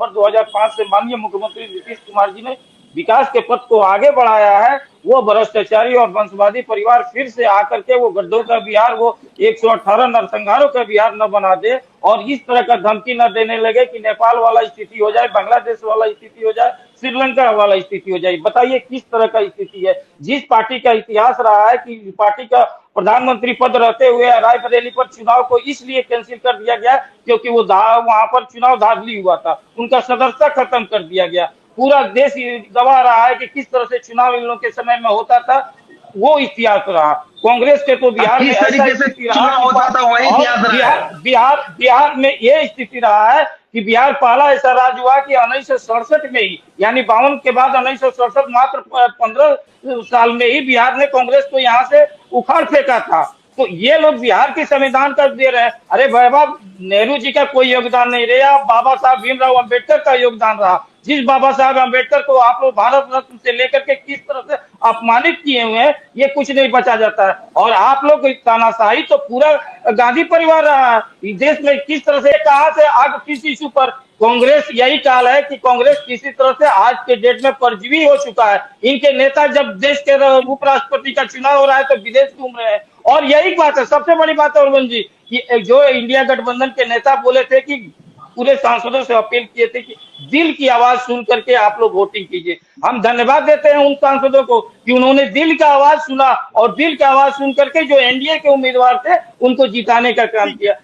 दिसंबर 2005 से माननीय मुख्यमंत्री नीतीश कुमार जी ने विकास के पथ को आगे बढ़ाया है, वो भ्रष्टाचारी और वंशवादी परिवार फिर से आकर के वो गड्ढों का बिहार, वो 118 नरसंहारों का बिहार न बना दे और इस तरह का धमकी न देने लगे कि नेपाल वाला स्थिति हो जाए, बांग्लादेश वाला स्थिति हो जाए, श्रीलंका वाला स्थिति हो जाए। बताइए किस तरह का स्थिति है। जिस पार्टी का इतिहास रहा है कि पार्टी का प्रधानमंत्री पद रहते हुए रायबरेली पर चुनाव को इसलिए कैंसिल कर दिया गया क्योंकि वो वहां पर चुनाव धांधली हुआ था, उनका सदस्यता खत्म कर दिया गया। पूरा देश गवाह रहा है कि किस तरह से चुनाव इन लोगों के समय में होता था, वो इतिहास रहा। कांग्रेस के तो बिहार में ऐसा स्थिति रहा होता था, वही इतिहास रहा है। बिहार में ये स्थिति रहा है कि बिहार पहला ऐसा राज्य हुआ कि 1967 में ही, यानी 52 के बाद 1967 मात्र 15 साल में ही बिहार ने कांग्रेस को यहाँ से उखाड़ फेंका था। तो ये लोग बिहार के संविधान का दे रहे हैं। अरे बाबा, नेहरू जी का कोई योगदान नहीं रहा, बाबा साहब भीमराव अंबेडकर का योगदान रहा। जिस बाबा साहब अंबेडकर को आप लोग भारत रत्न से लेकर के किस तरह से अपमानित किए हुए हैं, ये कुछ नहीं बचा जाता है। और आप लोग तानाशाही तो पूरा गांधी परिवार रहा है देश में। किस तरह से कहां से आग किस इशू पर कांग्रेस, यही काल है कि कांग्रेस किसी तरह से आज के डेट में परजीवी हो चुका है। इनके नेता जब देश के उपराष्ट्रपति का चुनाव हो रहा है तो विदेश घूम रहे हैं। और यही बात है, सबसे बड़ी बात है अरविंद जी, कि जो इंडिया गठबंधन के नेता बोले थे कि पूरे सांसदों से अपील किए थे कि दिल की आवाज सुन करके आप लोग वोटिंग कीजिए। हम धन्यवाद देते हैं उन सांसदों को कि उन्होंने दिल का आवाज सुना और दिल का आवाज सुन करके जो एनडीए के उम्मीदवार थे उनको जिताने का काम किया।